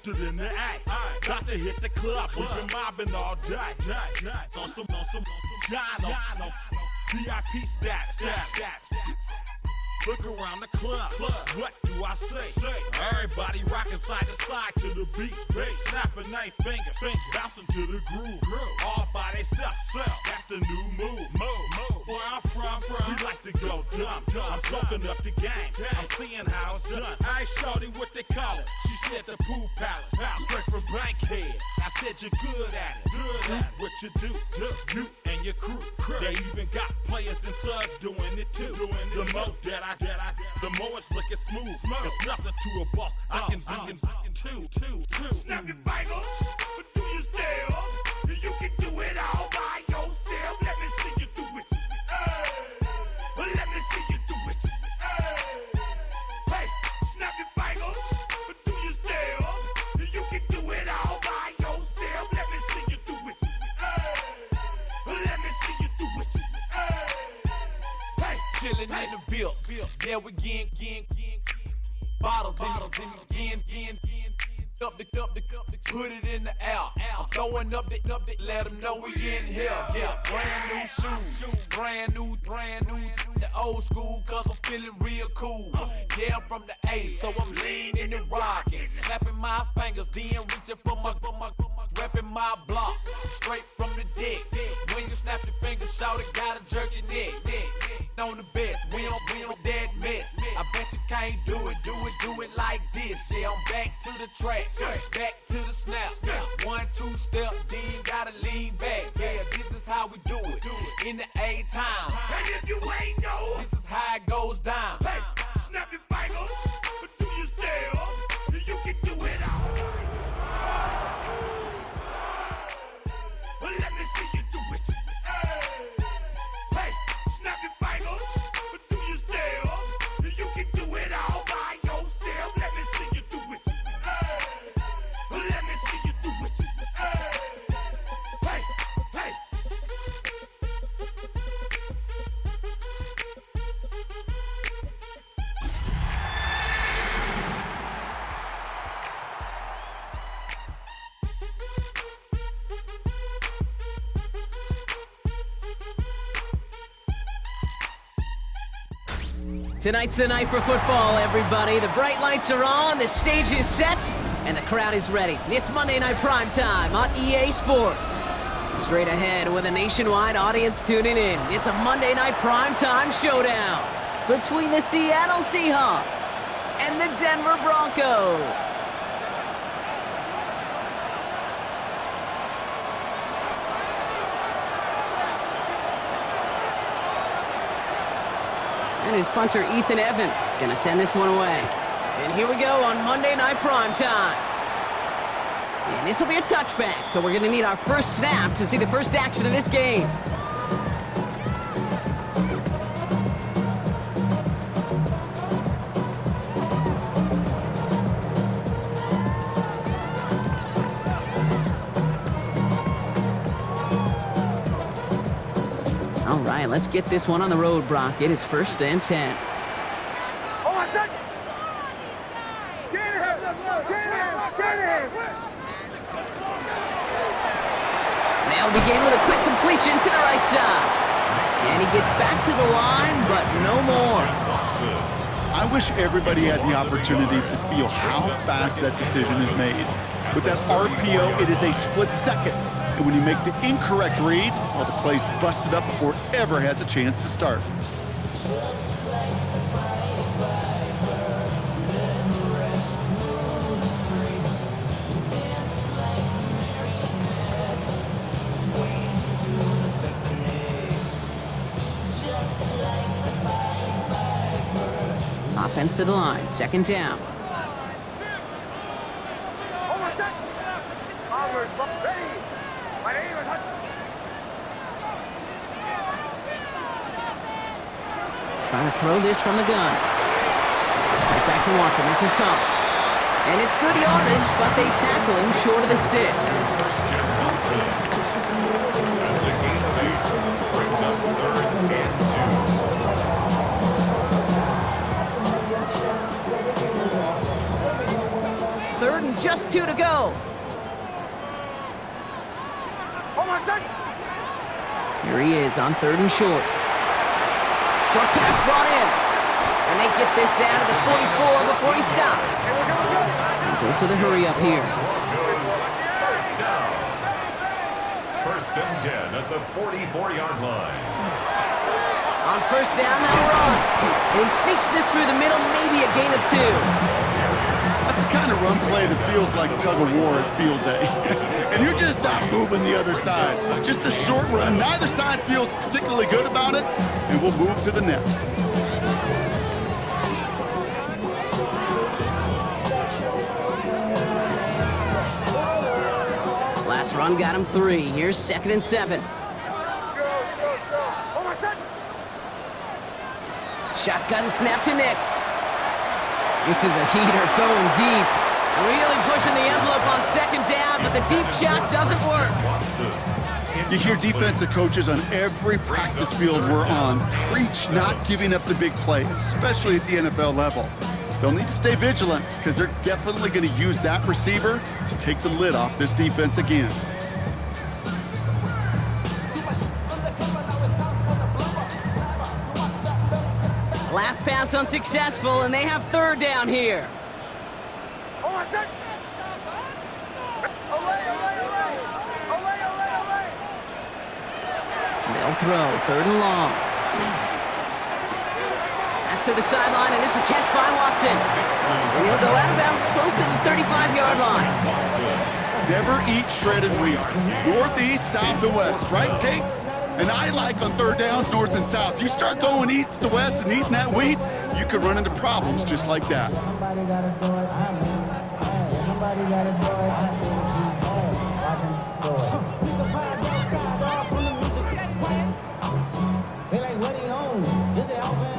posted in the A. Got to hit the club, we've been mobbing all day. On some Jono, VIP stats. Look around the club, what do I say? Everybody rocking side to side to the beat. Snapping their fingers, bouncing to the groove. All by themselves, that's the new move. Where I'm from, we like to go dumb. I'm soaking up the game, I'm seeing how it's done. I ain't shorty what they call it. She said the pool palace, straight from Bankhead. I said you're good at it. What you do, you and your crew. They even got players and thugs doing it too. The more that the more it's looking smooth. It's nothing to a boss. I can two. Snap your fingers, but do you still? You can do it all by yourself. Let me see you do it. Let me see you do it. Hey, snap your fingers, but do you still? You can do it all by yourself. Let me see you do it. Let me see you do it. Hey, chillin' in the bill. Yeah, we getting bottles in again. Up the put it in the air. I'm throwing up the, let them know we in here. Yeah, brand new shoes, brand new. The old school, cause I'm feeling real cool. Yeah, I'm from the A, so I'm leaning and rocking. Snapping my fingers, then reaching for my repping my block. Straight from the deck. When you snap your fingers, shout it, gotta jerk your neck. On the best, we don't that mess. I bet you can't do it like this. Yeah, I'm back to the track, back to the snap. 1, 2 step, then gotta lean back. Yeah, this is how we do it in the A-time. and if you ain't know, This is how it goes down. hey, snap your fingers, but do you still? You can do it all. Let me see you do it. Hey, snap your fingers, but do you still? You can do it all by yourself. Let me see you do it. Let me see you do it. Hey. Tonight's the night for football, everybody. The bright lights are on, the stage is set, and the crowd is ready. It's Monday Night Primetime on EA Sports. Straight ahead with a nationwide audience tuning in, it's a Monday Night Primetime showdown between the Seattle Seahawks and the Denver Broncos. And his punter, Ethan Evans, gonna send this one away. And here we go on Monday Night Primetime. And this will be a touchback, so we're gonna need our first snap to see the first action of this game. All right, let's get this one on the road, Brock. It is 1st and 10. Oh, I said, get him. They'll begin with a quick completion to the right side. And he gets back to the line, but no more. I wish everybody had the opportunity to feel how fast that decision is made. With that RPO, it is a split second. And when you make the incorrect read, well, the play's busted up before it ever has a chance to start. Offense to the line, 2nd down. Trying to throw this from the gun. Right back to Watson. This is Combs. And it's good yardage, but they tackle him short of the sticks. That's a gain of 8. Brings up 3rd and 2. 3rd and just 2 to Here he is on 3rd and short. Short pass brought in. And they get this down to the 44 before he stopped. And dose of the hurry up here. First and 10 at the 44-yard line. On 1st down, they'll run. And he sneaks this through the middle, maybe a gain of 2. That's the kind of run play that feels like tug of war at field day. And you're just not moving the other side. Just a short run. Neither side feels particularly good about it, and we'll move to the next. Last run got him 3. Here's 2nd and 7. Shotgun snap to Nix. This is a heater going deep. Really pushing the envelope on 2nd down, but the deep shot doesn't work. You hear defensive coaches on every practice field we're on preach not giving up the big plays, especially at the NFL level. They'll need to stay vigilant because they're definitely going to use that receiver to take the lid off this defense again. Last pass unsuccessful, and they have 3rd down here. They'll throw 3rd and long. That's to the sideline, and it's a catch by Watson. And he'll go out of bounds close to the 35-yard line. Never eat shredded wheat. Northeast, south, and west, right, Kate? And I like on 3rd downs, north and south. You start going east to west and eating that wheat, you could run into problems just like that.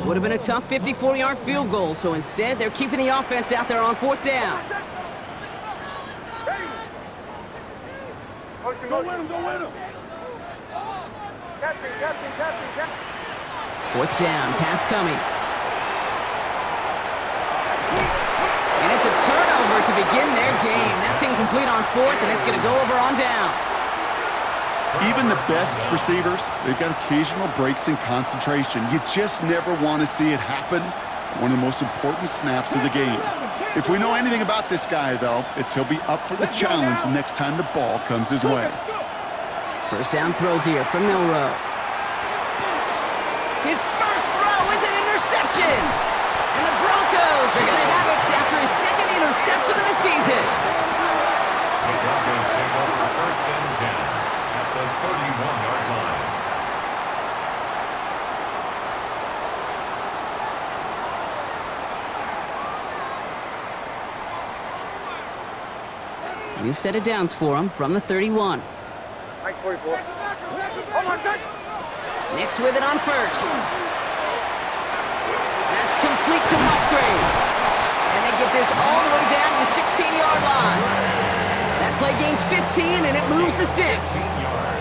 Would have been a tough 54-yard field goal, so instead they're keeping the offense out there on 4th down. Go win him, go win him. Captain. 4th down, pass coming. And it's a turnover to begin their game. That's incomplete on 4th, and it's going to go over on downs. Even the best receivers, they've got occasional breaks in concentration. You just never want to see it happen. One of the most important snaps of the game. If we know anything about this guy, though, it's he'll be up for the challenge the next time the ball comes his way. 1st down throw here from Milroe. His first throw is an interception! And the Broncos are going to have it after his 2nd interception of the season. The Broncos take over 1st and 10 at the 31-yard line. New set of downs for him from the 31. Mike 44. Nix with it on 1st. That's complete to Musgrave. And they get this all the way down to the 16-yard line. That play gains 15, and it moves the sticks.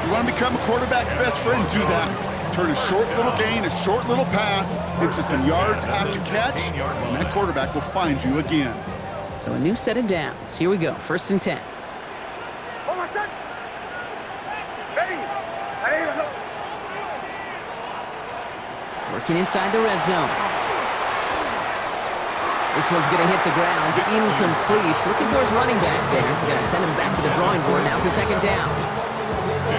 You want to become a quarterback's best friend, do that. Turn a short little gain, a short little pass into some yards after catch, and that quarterback will find you again. So a new set of downs. Here we go, 1st and 10. Working inside the red zone. This one's going to hit the ground. Incomplete. Looking for his running back there. Going to send him back to the drawing board now for 2nd down.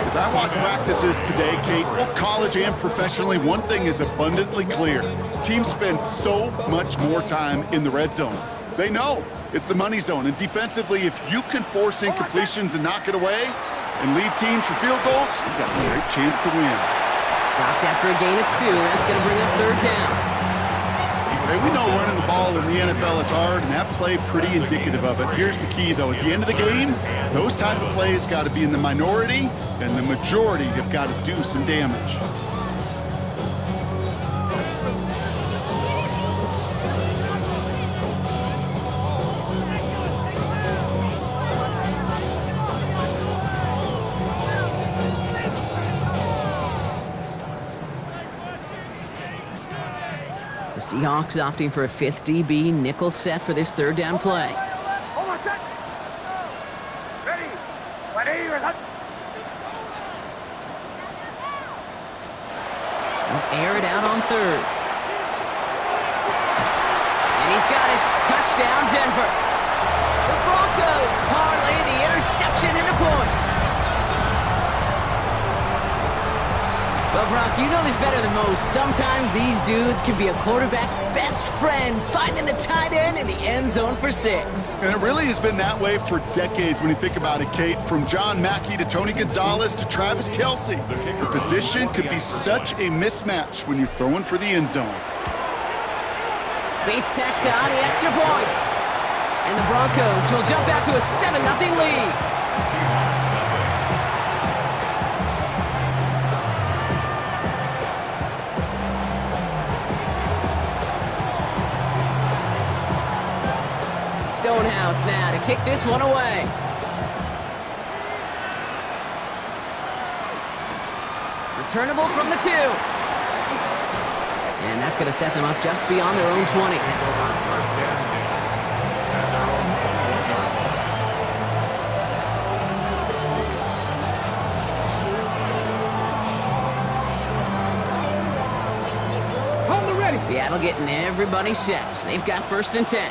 As I watch practices today, Kate, both college and professionally, one thing is abundantly clear. Teams spend so much more time in the red zone. They know it's the money zone, and defensively, if you can force incompletions and knock it away and leave teams for field goals, you've got a great chance to win. Stopped after a gain of 2. That's going to bring up 3rd down. Hey, we know running the ball in the NFL is hard, and that play pretty indicative of it. Here's the key, though. At the end of the game, those type of plays got to be in the minority, and the majority have got to do some damage. The Seahawks opting for a 5th DB nickel set for this 3rd down play. They'll air it out on third. And he's got it. Touchdown, Denver. The Broncos parlay the interception into points. Well, Brock, you know this better than most. Sometimes these dudes can be a quarterback's best friend, finding the tight end in the end zone for 6. And it really has been that way for decades when you think about it, Kate. From John Mackey to Tony Gonzalez to Travis Kelce. The position could be such a mismatch when you're throwing for the end zone. Bates tacks on the extra point. And the Broncos will jump out to a 7-0 lead. Seahawks nothing. Stonehouse now to kick this one away. Returnable from the 2. And that's going to set them up just beyond their own 20. First and 10 at their own 21-yard line. Seattle getting everybody set. They've got 1st and 10.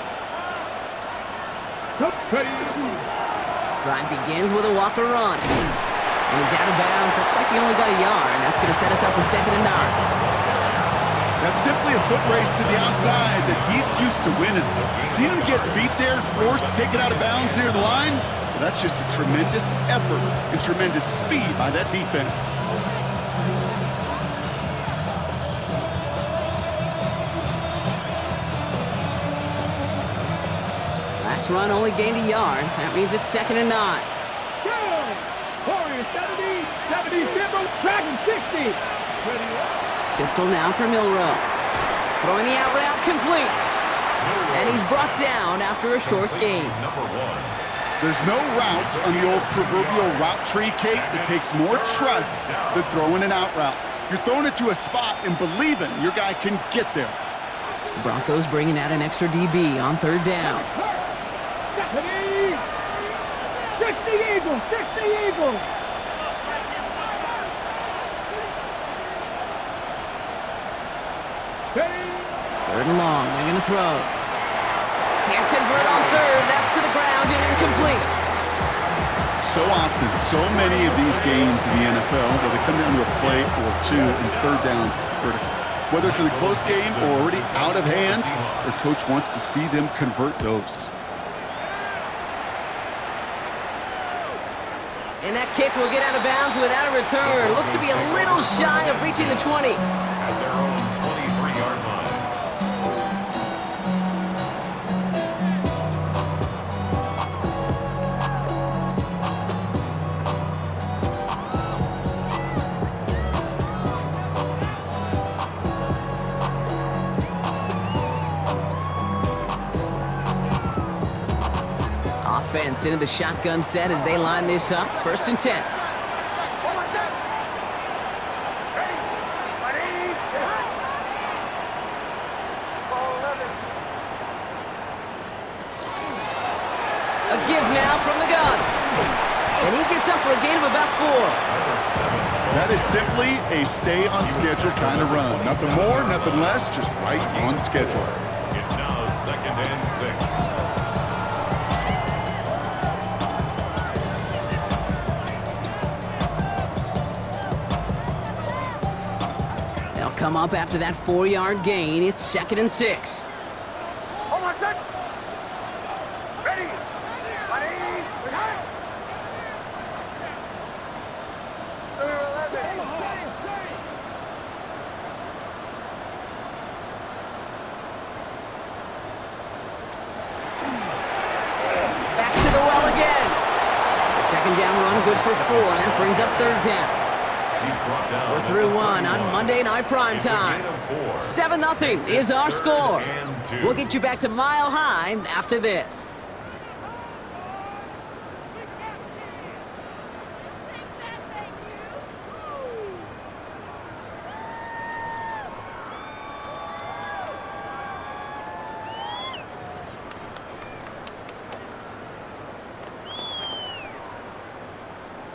Drive begins with a Walker run. And he's out of bounds. Looks like he only got a yard. That's going to set us up for 2nd and 9. That's simply a foot race to the outside that he's used to winning. Seen him get beat there and forced to take it out of bounds near the line? Well, that's just a tremendous effort and tremendous speed by that defense. Last run only gained a yard. That means it's 2nd and 9. Pistol now for Milrow. Throwing the out route complete. And he's brought down after a short gain. Number 1. There's no routes on the old proverbial route tree, Kate, that takes more trust than throwing an out route. You're throwing it to a spot and believing your guy can get there. The Broncos bringing out an extra DB on 3rd down. Fix the Eagles! Fix the Eagles! Third and long. They're going to throw. Can't convert on 3rd. That's to the ground and incomplete. So often, so many of these games in the NFL where they come down to a play or 2 and 3rd downs critical. Whether it's in a close game or already out of hand, their coach wants to see them convert those. And that kick will get out of bounds without a return. Looks to be a little shy of reaching the 20. At their own 23-yard line. Offense into the shotgun set as they line this up. 1st and 10. A give now from the gun. And he gets up for a gain of about 4. That is simply a stay on schedule kind of run. Nothing more, nothing less, just right on schedule. It's now 2nd and 6. They'll come up after that 4-yard gain. It's 2nd and 6. Hold on, set. Ready. Back to the well again. The 2nd down run good for 4. That brings up 3rd down. He's brought down. We're through 1 on Monday Night Prime Time. 7-0 is our score. We'll get you back to Mile High after this.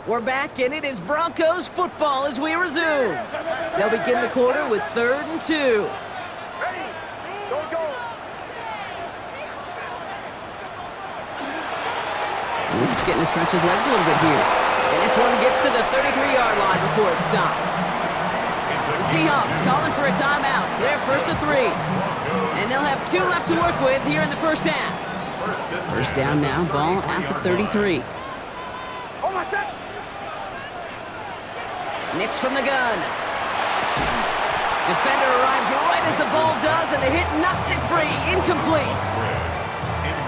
We're back, and it is Broncos football as we resume. They'll begin the quarter with 3rd and 2. Ready? Go. Luke's getting to stretch his legs a little bit here. And this one gets to the 33-yard line before it's stopped. The Seahawks calling for a timeout. So they're 1st and 3. And they'll have 2 left to work with here in the first half. First down now, ball at the 33. Hold my set. Nix from the gun. Defender arrives right as the ball does, and the hit knocks it free. Incomplete.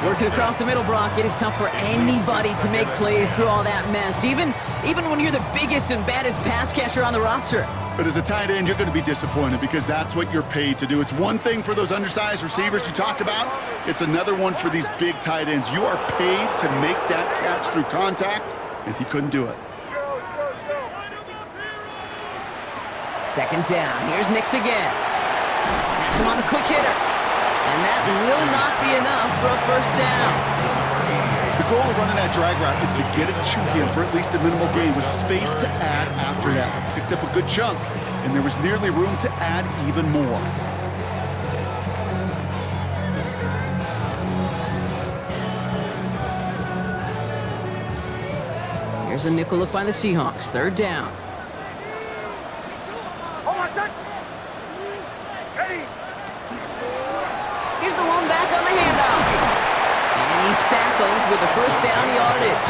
Working across the middle, Brock, it is tough for anybody to make plays through all that mess, even when you're the biggest and baddest pass catcher on the roster. But as a tight end, you're going to be disappointed because that's what you're paid to do. It's one thing for those undersized receivers you talk about. It's another one for these big tight ends. You are paid to make that catch through contact, and he couldn't do it. Second down. Here's Nix again. That's him on the quick hitter. And that will not be enough for a first down. The goal of running that drag route is to get it to him for at least a minimal gain with space to add after that. Picked up a good chunk, and there was nearly room to add even more. Here's a nickel look by the Seahawks. 3rd down. Hold my set. Ready? Here's the one back on the handoff. And he's tackled with the first down yardage.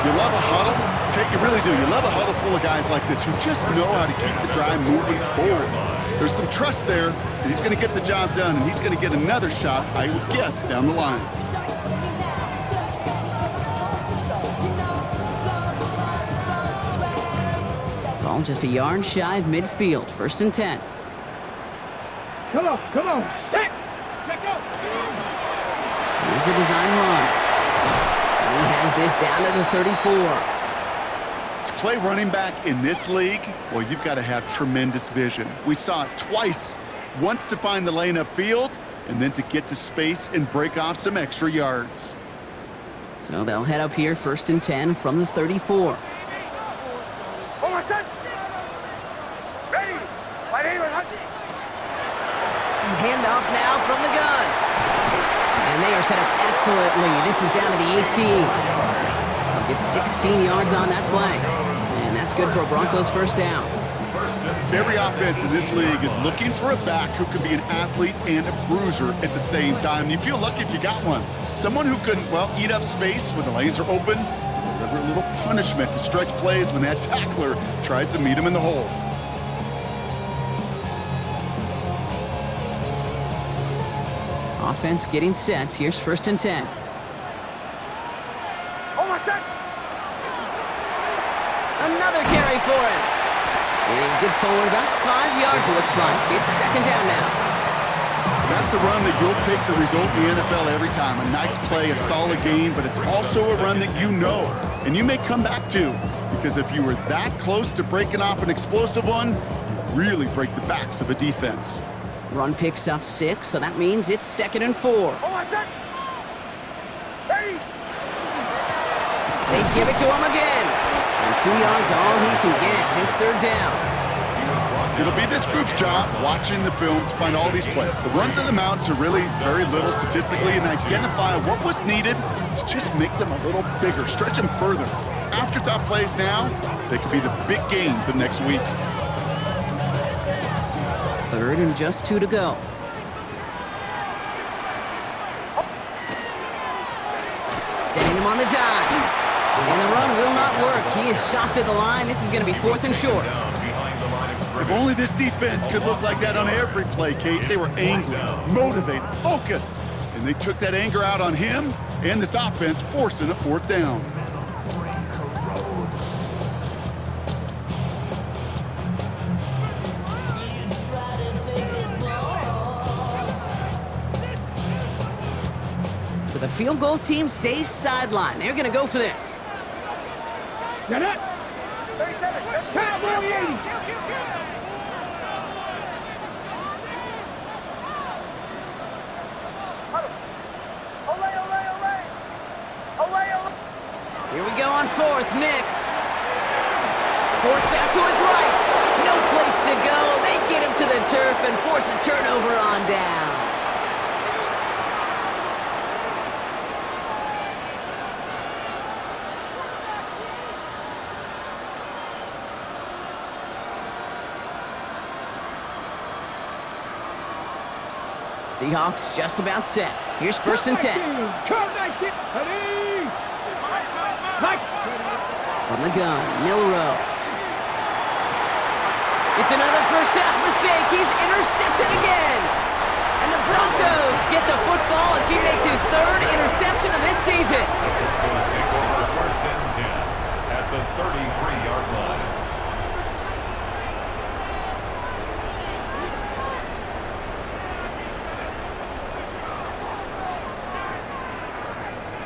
You love a huddle? Okay, you really do. You love a huddle full of guys like this who just know how to keep the drive moving forward. There's some trust there that he's going to get the job done, and he's going to get another shot, I would guess, down the line. Ball just a yard shy of midfield. 1st and 10. Come on. Set. Check out. Here's a design run. And he has this down to the 34. To play running back in this league, well, you've got to have tremendous vision. We saw it twice. Once to find the lane upfield, and then to get to space and break off some extra yards. So they'll head up here, 1st and 10 from the 34. Hold my set. Ready? Right here, Handoff now from the gun. And they are set up excellently. This is down to the 18. They'll get 16 yards on that play. And that's good for a Broncos first down. Every offense in this league is looking for a back who can be an athlete and a bruiser at the same time. You feel lucky if you got one. Someone who can, well, eat up space when the lanes are open, deliver a little punishment to stretch plays when that tackler tries to meet him in the hole. Offense getting set. Here's 1st and 10. Hold my set. Another carry for him. And good forward, about 5 yards, it looks like. It's 2nd down now. That's a run that you'll take the result in the NFL every time. A nice play, a solid gain, but it's also a run that you know, and you may come back to, because if you were that close to breaking off an explosive one, you really break the backs of a defense. Run picks up 6, so that means it's 2nd and 4. Hold my set. Ready? They give it to him again. And 2 yards all he can get. It's 3rd down. It'll be this group's job watching the film to find all these plays. The runs that amount to really very little statistically and identify what was needed to just make them a little bigger, stretch them further. Afterthought plays now, they could be the big gains of next week. 3rd and just 2 to go. Setting him on the dive. And the run will not work. He is stopped at the line. This is going to be 4th and short. If only this defense could look like that on every play, Kate. They were angry, motivated, focused, and they took that anger out on him and this offense, forcing a 4th down. So the field goal team stays sidelined. They're going to go for this. Get it. 37. Cowboy 80. Here we go on 4th, Nix. Forced out to his right. No place to go. They get him to the turf and force a turnover on downs. Seahawks just about set. Here's 1st and 10. From the gun, Milrow. It's another first-half mistake. He's intercepted again. And the Broncos get the football as he makes his 3rd interception of this season. The Broncos take over 1st and 10 at the 33-yard line.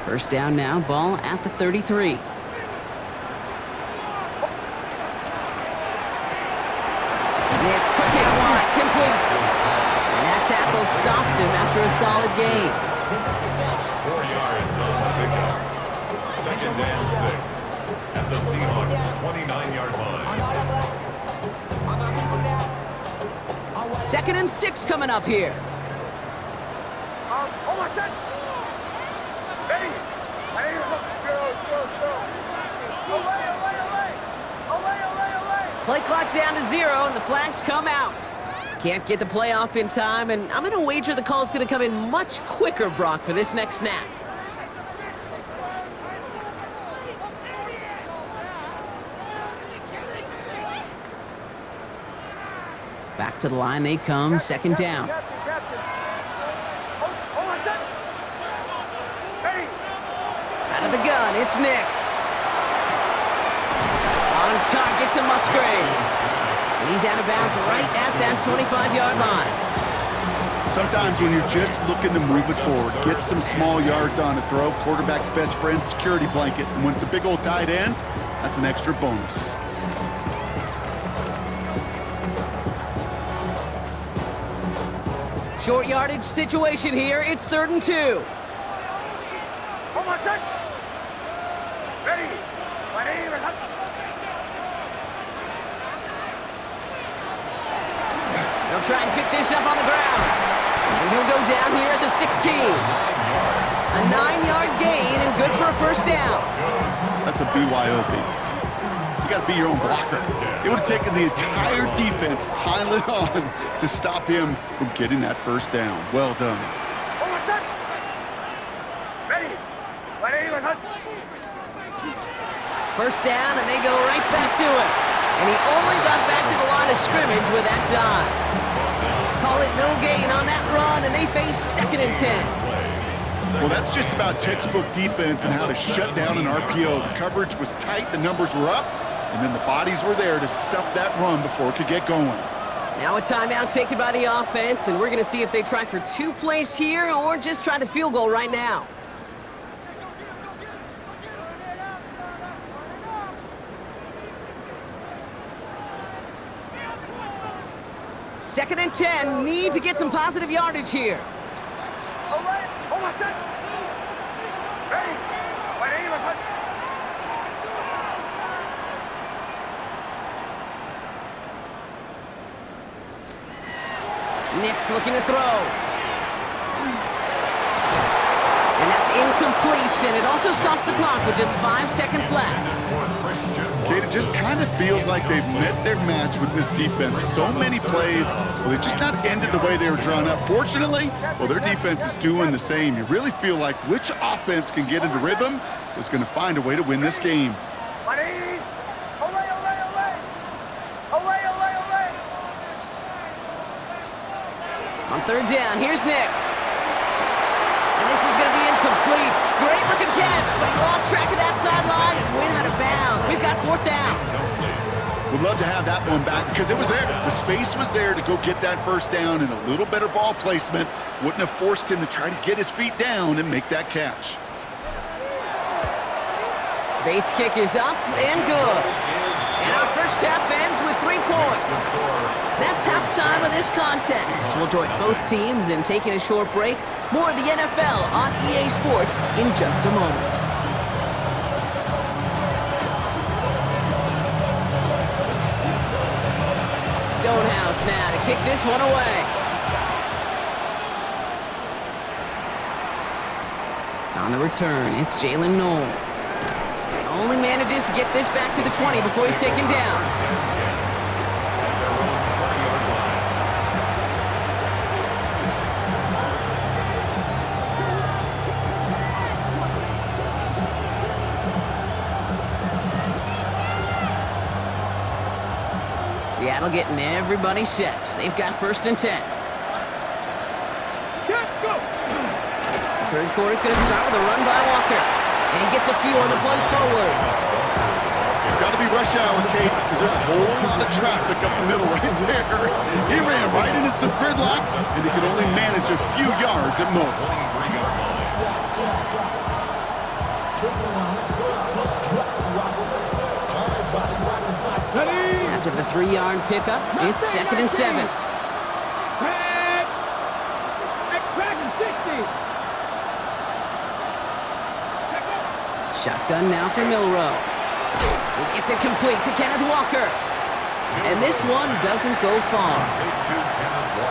First down now, ball at the 33. Nix, quick hit wide, complete. And that tackle stops him after a solid gain. 4 yards on the pickup. 2nd and 6 at the Seahawks 29-yard line. 2nd and 6 coming up here. Play clock down to 0, and the flags come out. Can't get the play off in time, and I'm going to wager the call's going to come in much quicker, Brock, for this next snap. Back to the line they come, 2nd down. Out of the gun, it's Nix. On target to Musgrave. And he's out of bounds right at that 25-yard line. Sometimes when you're just looking to move it forward, get some small yards on a throw, quarterback's best friend, security blanket. And when it's a big old tight end, that's an extra bonus. Short yardage situation here. It's 3rd and 2. They'll try and pick this up on the ground. And he'll go down here at the 16. A 9-yard gain and good for a 1st down. That's a BYOB. You got to be your own blocker. It would have taken the entire defense piling on to stop him from getting that 1st down. Well done. First down, and they go right back to it. And he only got back to the line of scrimmage with that dive. Call it no gain on that run, and they face 2nd and 10. Well, that's just about textbook defense and how to shut down an RPO. The coverage was tight, the numbers were up, and then the bodies were there to stuff that run before it could get going. Now a timeout taken by the offense, and we're going to see if they try for 2 plays here or just try the field goal right now. Second and 10, need to get some positive yardage here. Nix looking to throw. And that's incomplete, and it also stops the clock with just 5 seconds left. Kate, it just kind of feels like they've met their match with this defense. So many plays, well, they just not ended the way they were drawn up. Fortunately, well, their defense is doing the same. You really feel like which offense can get into rhythm is going to find a way to win this game. On 3rd down, here's Nix. And this is going to be incomplete. Great looking catch, but he lost track of that sideline and went out of bounds. We've got 4th down. We'd love to have that one back because it was there. The space was there to go get that 1st down, and a little better ball placement wouldn't have forced him to try to get his feet down and make that catch. Bates' kick is up and good. And our first half ends with 3 points. That's halftime of this contest. We'll join both teams in taking a short break. More of the NFL on EA Sports in just a moment. chance now to kick this one away. On the return, it's Jalen Noel. Only manages to get this back to the 20 before he's taken down. Seattle getting everybody set. They've got 1st and 10. Third quarter's going to start with a run by Walker. And he gets a few on the plunge forward. Got to be rush hour, Kate, because there's a whole lot of traffic up the middle right there. He ran right into some gridlock, and he could only manage a few yards at most. After the 3-yard pickup, it's 2nd and 7. Shotgun now for Milroe. He gets it complete to Kenneth Walker. And this one doesn't go far.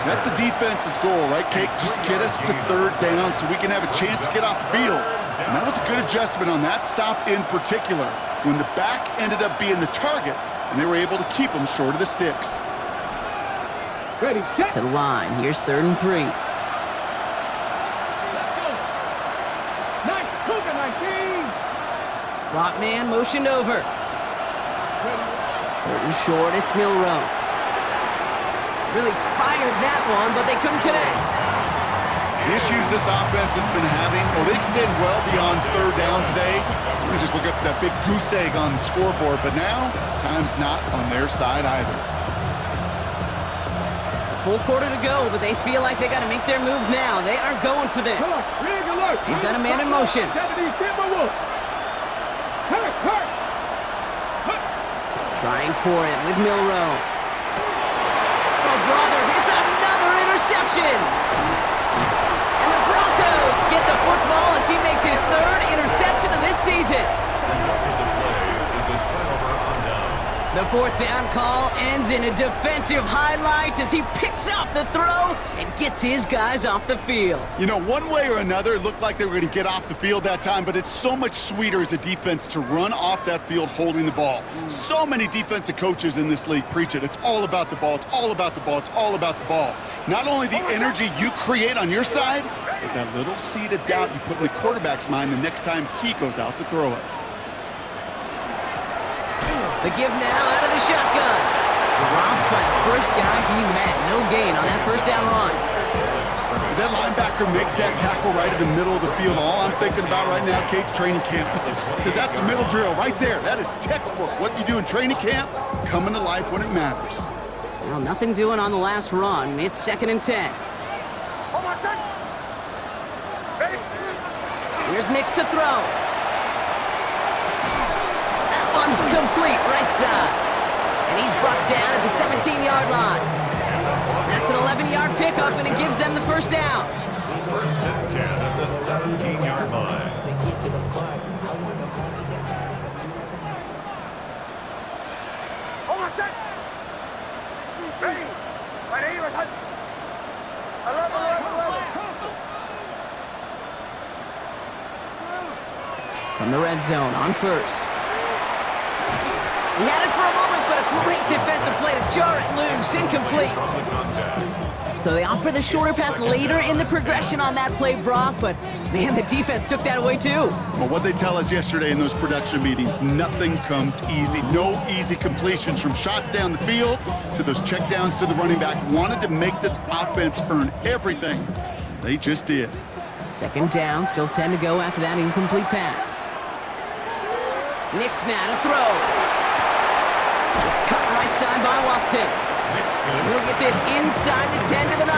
That's a defense's goal, right, Kate? Just get us to 3rd down so we can have a chance to get off the field. And that was a good adjustment on that stop in particular, when the back ended up being the target, and they were able to keep him short of the sticks. Ready, set. To the line. Here's 3rd and 3. Nice cooking, 19. Slot man motioned over. 3rd and short. It's Milroe. Really fired that one, but they couldn't connect. The issues this offense has been having, well, they extend well beyond 3rd down today. You can just look up that big goose egg on the scoreboard, but now, time's not on their side either. A full quarter to go, but they feel like they got to make their move now. They are going for this. They've got a man in motion. Trying for it with Milroe. Oh, brother, it's another interception. And the Broncos get the football as he makes his 3rd interception of this season. The 4th down call ends in a defensive highlight as he picks up the throw and gets his guys off the field. You know, one way or another, it looked like they were going to get off the field that time, but it's so much sweeter as a defense to run off that field holding the ball. So many defensive coaches in this league preach it. It's all about the ball. It's all about the ball. It's all about the ball. Not only the energy you create on your side, but that little seed of doubt you put in the quarterback's mind the next time he goes out to throw it. The give now out of the shotgun. Robbed by the first guy he met. No gain on that 1st down run. As that linebacker makes that tackle right in the middle of the field, all I'm thinking about right now, Kate, training camp. Because that's the middle drill right there. That is textbook. What you do in training camp, coming to life when it matters. Well, nothing doing on the last run. It's 2nd and 10. Here's Nix to throw. One's complete right side. And he's brought down at the 17-yard line. That's an 11-yard pickup, and it gives them the 1st down. 1st and 10 at the 17-yard line. Hold on a sec. Ready. Right here, right. 11. From the red zone on 1st. He had it for a moment, but a great defensive play to jar it loose, incomplete. So they opt for the shorter pass later in the progression on that play, Brock, but man, the defense took that away too. Well, what they tell us yesterday in those production meetings, nothing comes easy. No easy completions from shots down the field to those checkdowns to the running back. Wanted to make this offense earn everything. They just did. 2nd down, still 10 to go after that incomplete pass. Nix now to throw. It's cut right side by Watson. And he'll get this inside the 10 to the 9.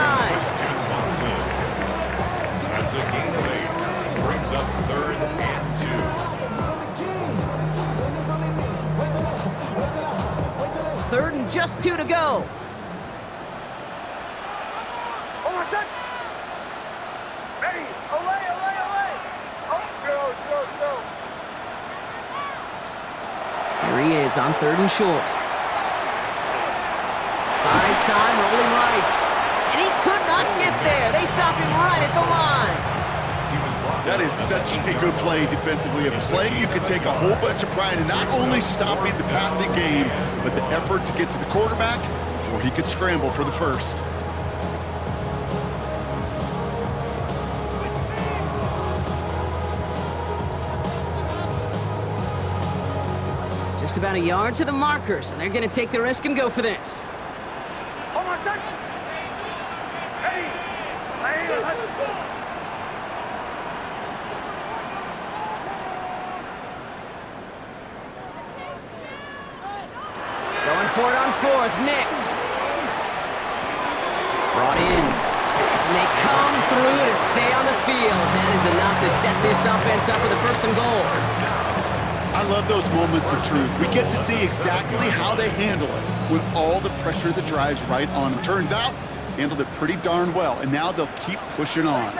That's a gain of 8. Brings up 3rd and 2. 3rd and just 2 to go. Hold on a sec. Ready. Away. Oh, Joe. Here he is on 3rd and short. Buys time, rolling right. And he could not get there. They stop him right at the line. That is such a good play defensively. A play you could take a whole bunch of pride in not only stopping the passing game, but the effort to get to the quarterback before he could scramble for the first. Just about a yard to the markers, and they're going to take the risk and go for this. Hold on a second. Hey, Going for it on fourth, Nix. Brought in. And they come through to stay on the field. That is enough to set this offense up with a first and goal. I love those moments of truth. We get to see exactly how they handle it with all the pressure that drives right on them. Turns out, handled it pretty darn well, and now they'll keep pushing on.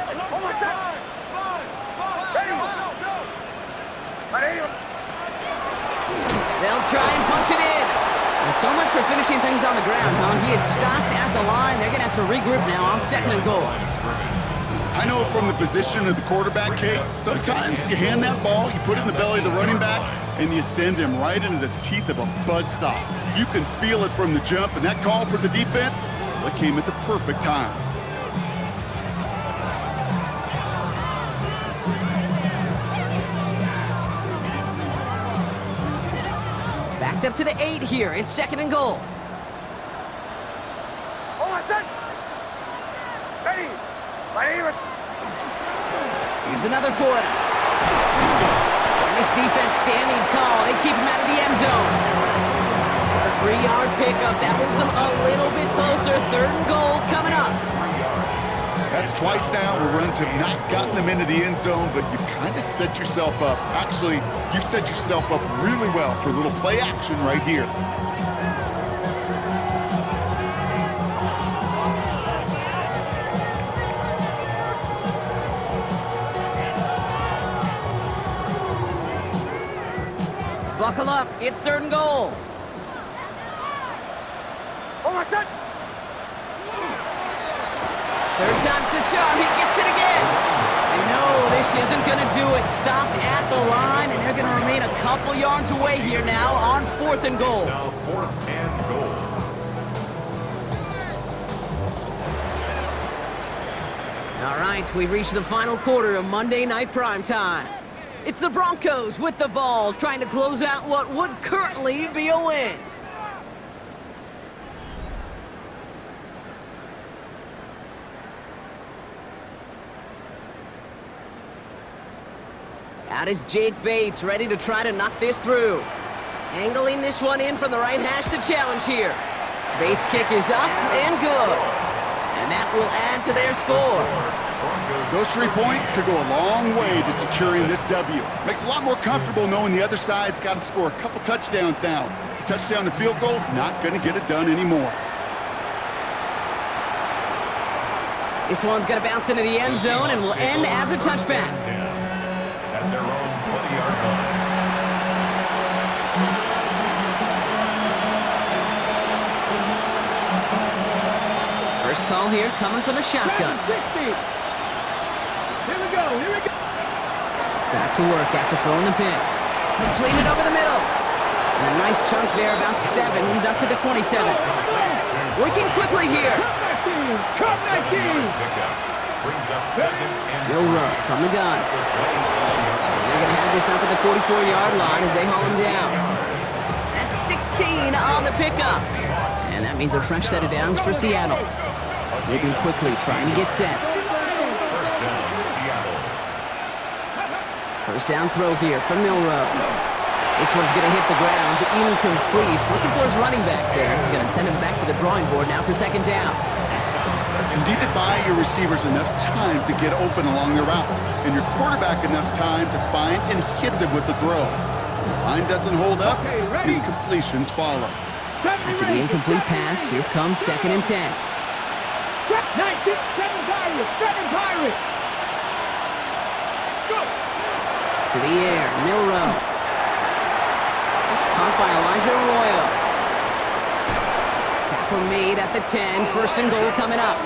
They'll try and punch it in. Well, so much for finishing things on the ground, huh? He is stopped at the line. They're going to have to regroup now on second and goal. I know from the position of the quarterback, Kate, sometimes you hand that ball, you put it in the belly of the running back, and you send him right into the teeth of a buzzsaw. You can feel it from the jump, and that call for the defense, that came at the perfect time. Backed up to the 8 here. It's second and goal. Hold on a second. Hey, my name is... Here's another for him. And this defense standing tall. They keep him out of the end zone. It's a 3-yard pickup. That moves them a little bit closer. Third and goal coming up. That's twice now where runs have not gotten them into the end zone, but you've kind of set yourself up. Actually, you've set yourself up really well for a little play action right here. Buckle up. It's third and goal. Hold on a second. Third time's the charm. He gets it again. And no, this isn't going to do it. Stopped at the line, and they're going to remain a couple yards away here now on fourth and goal. Now fourth and goal. All right, we've reached the final quarter of Monday Night Primetime. It's the Broncos with the ball, trying to close out what would currently be a win. Out is Jake Bates, ready to try to knock this through. Angling this one in from the right hash, the challenge here. Bates' kick is up and good. And that will add to their score. Those 3 points could go a long way to securing this W. Makes it a lot more comfortable knowing the other side's got to score a couple touchdowns now. A touchdown to field goal's not going to get it done anymore. This one's going to bounce into the end zone and will end as a touchback. At their own 20-yard line. First call here coming from the shotgun. 60. Here we go, here we go. Back to work after throwing the pick. Completed over the middle. And a nice chunk there, about 7. He's up to the 27. Working quickly here. Cut 19. Brings up second and Milrow from the gun. They're going to have this up at the 44-yard line as they haul him down. That's 16 on the pickup. And that means a fresh set of downs for Seattle. Moving quickly, trying to get set. first down, Seattle. First down throw here from Milrow. This one's going to hit the ground. Incomplete. Looking for his running back there. Going to send him back to the drawing board now for second down. You need to buy your receivers enough time to get open along their route, and your quarterback enough time to find and hit them with the throw. When the line doesn't hold up, incompletions follow. After the incomplete pass, here comes second and 10. 19, 7 Pirates, 7 Pirates. Let's go. To the air, Milrow. That's caught by Elijah Arroyo. tackle made at the 10. First and goal coming up.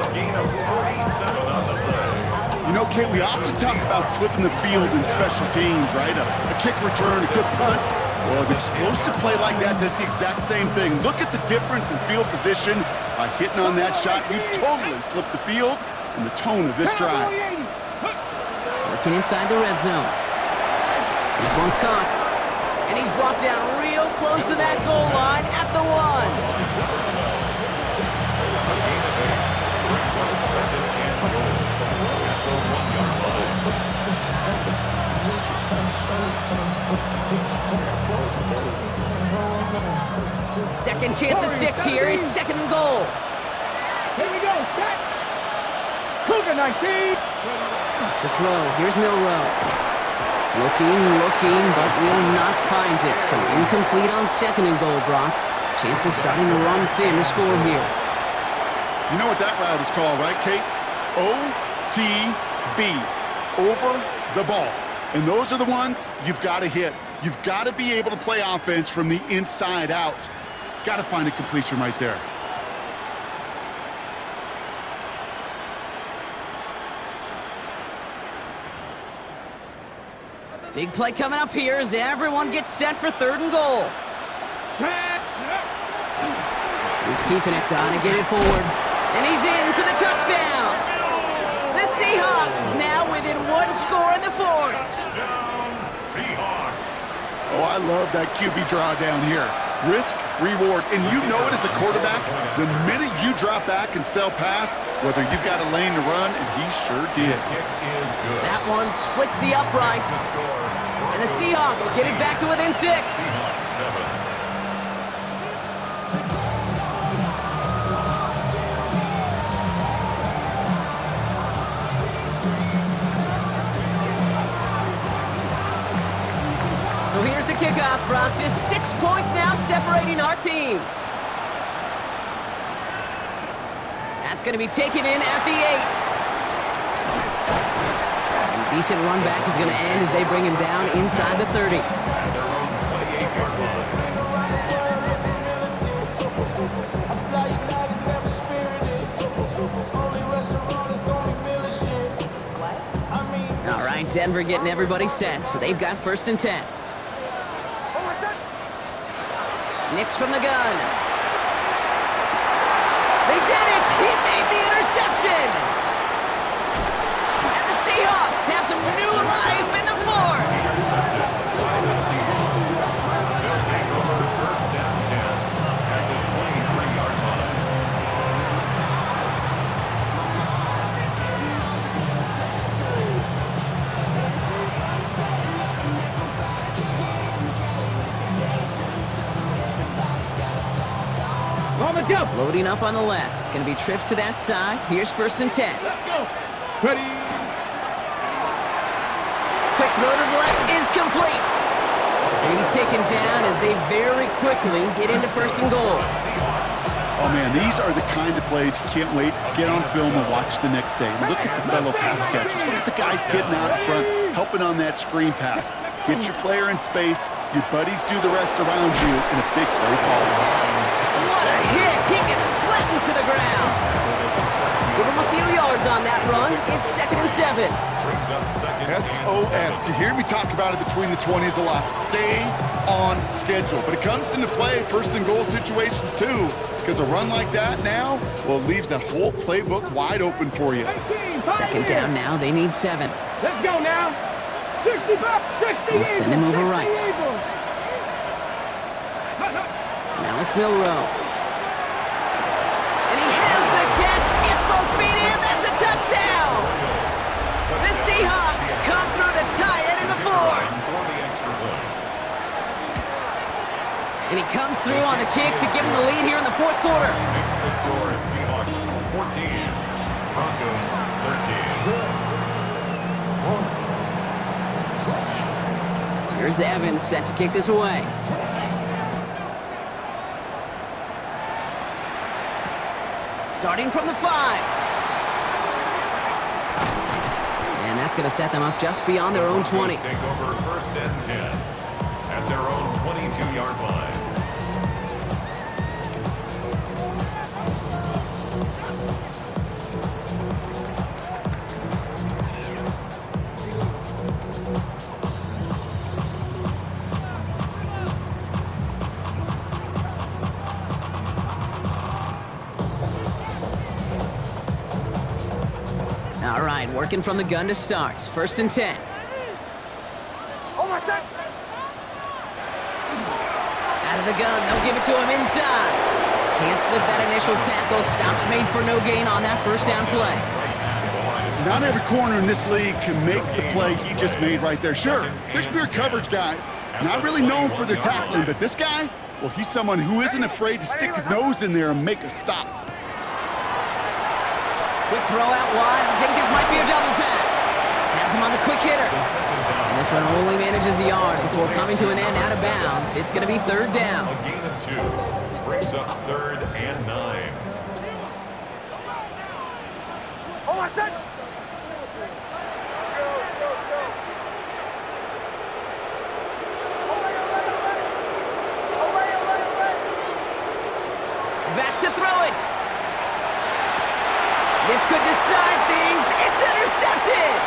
A gain of 37 on the play. You know, Kate, we often talk about flipping the field in special teams, right? A kick return, a good punt. Well, an explosive play like that does the exact same thing. Look at the difference in field position. By hitting on that shot, you've totally flipped the field and the tone of this drive. Working inside the red zone. This one's caught. And he's brought down real close to that goal line at the 1. Brings up second and goal. Initial 1-yard line. Second chance at 6 here. It's second and goal. Here we go, set. Cougar 19. To throw. Here's Milrow. Looking, but will not find it. So incomplete on second and goal, Brock. Chances starting to run thin to score here. You know what that route is called, right, Kate? OTB. Over the ball. And those are the ones you've got to hit. You've got to be able to play offense from the inside out. Got to find a completion right there. Big play coming up here as everyone gets set for third and goal. He's keeping it, gotta get it forward. And he's in for the touchdown. The Seahawks now within 1 score in the 4th. Touchdown, Seahawks. Oh, I love that QB draw down here. Risk, reward, and you know it as a quarterback, the minute you drop back and sell pass, whether you've got a lane to run, and he sure did. Kick is good. That one splits the uprights. And the Seahawks get it back to within 6. Seahawks 7. So here's the kickoff, Brock. Just 6 points now separating our teams. That's going to be taken in at the 8. And a decent run back is going to end as they bring him down inside the 30. At their own 28-yard line. All right, Denver getting everybody set, so they've got first and 10. Nix from the gun. They did it! He made the interception! And the Seahawks have some new life in the 4th. Intercepted by the Seahawks. They'll take over first down 10 at the 23-yard line. Loading up on the left. It's going to be trips to that side. Here's first and 10. Let's go. Ready. Quick throw to the left is complete. And he's taken down as they very quickly get into first and goal. Oh, man, these are the kind of plays you can't wait to get on film and watch the next day. Look at the fellow pass catchers. Look at the guys getting out in front, helping on that screen pass. Get your player in space. Your buddies do the rest around you, and a big play follows. What a hit! He gets flattened to the ground. Give him a few yards on that run. It's second and 7. Brings up second. SOS. You hear me talk about it between the 20s a lot. Stay on schedule. But it comes into play first and goal situations too. Because a run like that now, well, it leaves that whole playbook wide open for you. Second down now. They need 7. Let's go now. 65, 60 He'll send him over 60 right. Eagles. Now it's Milrow. And he has the catch. Gets both feet in. That's a touchdown. The Seahawks come through to tie it in the 4th. For the extra point. And he comes through on the kick to give him the lead here in the 4th quarter. Makes the score Seahawks 14, Broncos 13. Here's Evans set to kick this away. Starting from the 5. And that's going to set them up just beyond their own 20. Take over first and 10 at their own 22-yard line. All right, working from the gun to start. First and 10. Out of the gun, they'll give it to him inside. Can't slip that initial tackle. Stops made for no gain on that first down play. Not every corner in this league can make the play he just made right there. Sure, there's pure coverage guys. Not really known for their tackling, but this guy, well, he's someone who isn't afraid to stick his nose in there and make a stop. Quick throw out wide. I think this might be a double pass. Has him on the quick hitter. And this one only manages the yard before coming to an end out of bounds. It's going to be third down. A gain of 2 brings up 3rd and 9. Back to throw it. This could decide things. It's intercepted.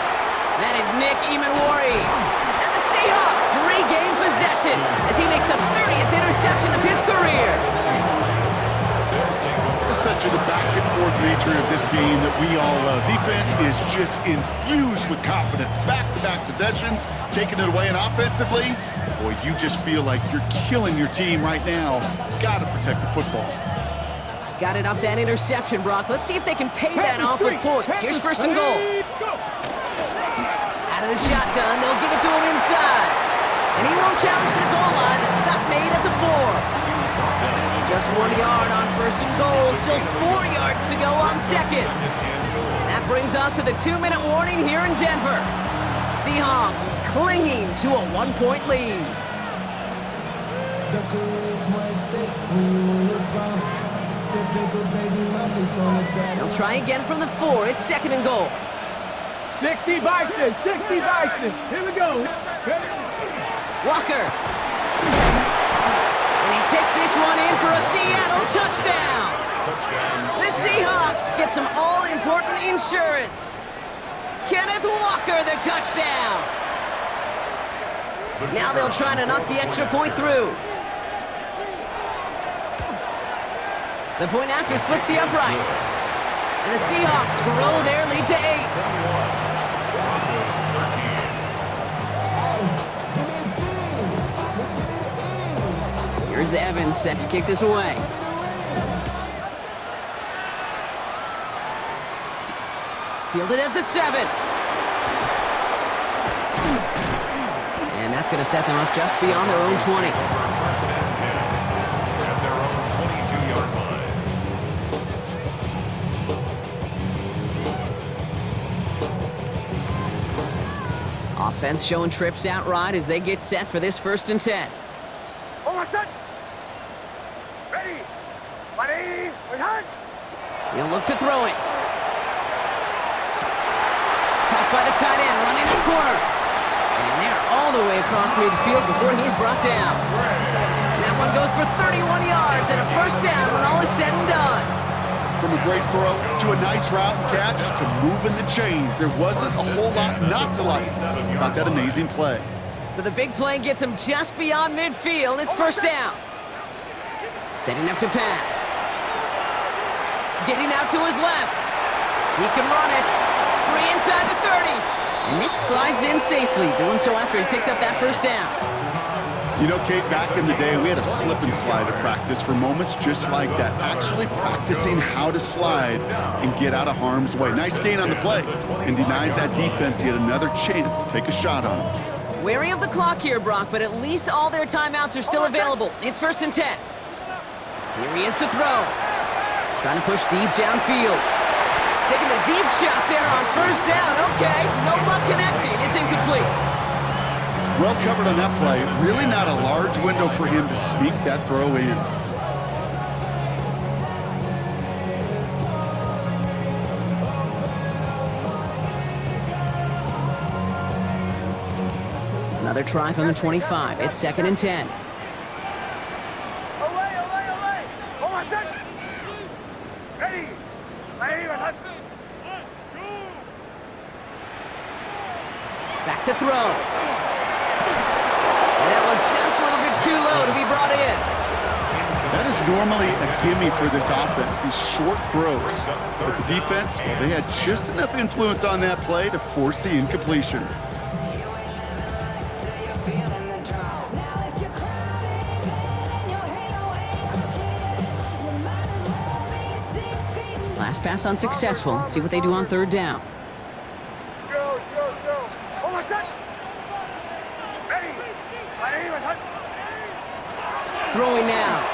That is Nick Emanwari. And the Seahawks regain possession as he makes the 30th interception of his career. This is such the back and forth nature of this game that we all love. Defense is just infused with confidence. Back-to-back possessions, taking it away, and offensively, boy, you just feel like you're killing your team right now. Got to protect the football. Got it off that interception, Brock. Let's see if they can pay that off with points. Here's first and goal. Out of the shotgun, they'll give it to him inside. And he won't challenge for the goal line. The stop made at the 4. Just 1 yard on first and goal. Still 4 yards to go on second. That brings us to the 2-minute warning here in Denver. Seahawks clinging to a 1-point lead. They'll try again from the 4. It's second and goal. 60 Bison, 60 Bison. Here we go. Walker. And he takes this one in for a Seattle touchdown. The Seahawks get some all-important insurance. Kenneth Walker, the touchdown. Now they'll try to knock the extra point through. The point after splits the uprights. And the Seahawks grow their lead to 8. Here's Evans set to kick this away. Fielded at the 7. And that's going to set them up just beyond their own 20. Offense showing trips outright as they get set for this first and 10. He'll look to throw it. Caught by the tight end, running the corner. And they're all the way across midfield before he's brought down. And that one goes for 31 yards and a first down when all is said and done. From a great throw to a nice route and catch to moving the chains. There wasn't a whole lot not to like about that amazing play. So the big play gets him just beyond midfield. It's first down. Setting up to pass. Getting out to his left. He can run it. Free inside the 30. And Nick slides in safely, doing so after he picked up that first down. You know, Kate, back in the day, we had a slip and slide at practice for moments just like that. Actually practicing how to slide and get out of harm's way. Nice gain on the play. And denied that defense yet another chance to take a shot on him. Wary of the clock here, Brock, but at least all their timeouts are still available. It's first and 10. Here he is to throw. Trying to push deep downfield. Taking the deep shot there on first down. Okay, no luck connecting. It's incomplete. Well covered on that play. Really not a large window for him to sneak that throw in. Another try from the 25. It's second and 10. Back to throw. And that was just a little bit too low to be brought in. That is is normally a gimme for this offense, these short throws. But the defense, well, they had just enough influence on that play to force the incompletion. Last pass unsuccessful. Let's see what they do on third down. Throwing now.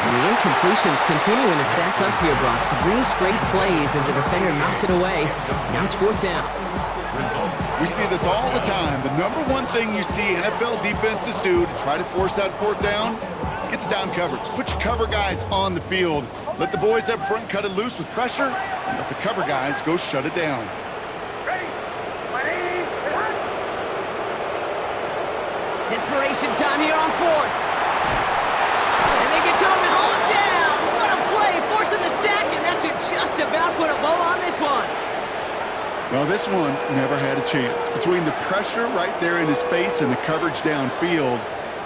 And the incompletions continuing to stack up here, Brock. 3 straight plays as the defender knocks it away. Now it's fourth down. We see this all the time. The number one thing you see NFL defenses do to try to force that fourth down, gets down coverage. Put your cover guys on the field. Let the boys up front cut it loose with pressure, and let the cover guys go shut it down. Desperation time here on fourth. And they get to him and haul him down. What a play, forcing the sack, and that should just about put a bow on this one. Well, this one never had a chance. Between the pressure right there in his face and the coverage downfield,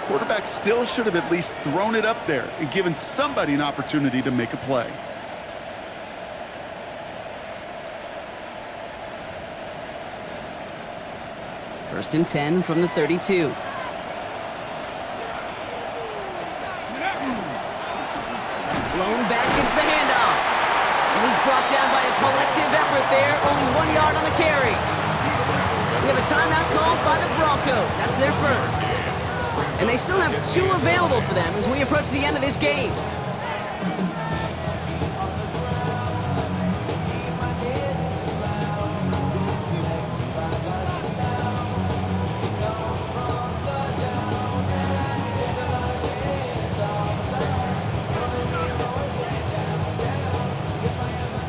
quarterback still should have at least thrown it up there and given somebody an opportunity to make a play. First and 10 from the 32. Blown back into the handoff. And he's brought down by a collective effort there. Only 1 yard on the carry. We have a timeout called by the Broncos. That's their first. And they still have 2 available for them as we approach the end of this game.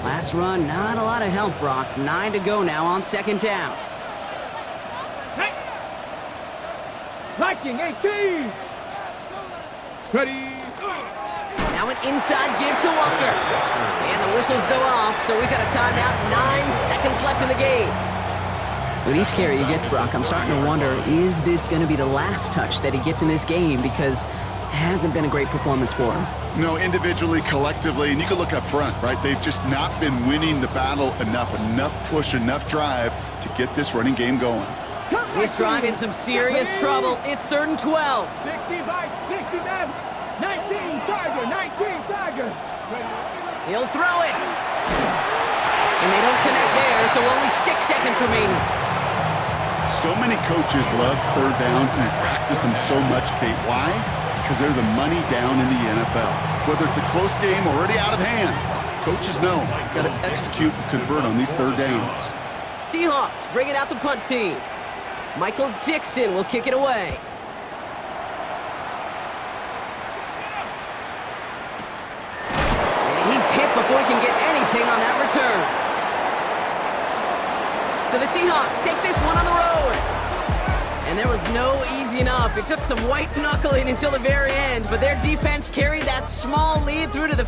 Last run, not a lot of help, Brock. 9 to go now on second down. Liking 18. Ready. Now an inside give to Walker. And the whistles go off, so we got a timeout. 9 seconds left in the game. With each carry he gets, Brock, I'm starting to wonder, is this going to be the last touch that he gets in this game? Because it hasn't been a great performance for him. No, individually, collectively, and you can look up front, right? They've just not been winning the battle enough push, enough drive to get this running game going. This drive in some serious trouble. It's 3rd and 12. 65, 69, 19 Tiger. He'll throw it. And they don't connect there, so only 6 seconds remaining. So many coaches love third downs and they practice them so much, Kate. Why? Because they're the money down in the NFL. Whether it's a close game already out of hand, coaches know you've got to execute and convert on these third downs. Seahawks bring it out the punt team. Michael Dixon will kick it away. And he's hit before he can get anything on that return. So the Seahawks take this one on the road. And there was no easing up. It took some white knuckling until the very end, but their defense carried that small lead through to the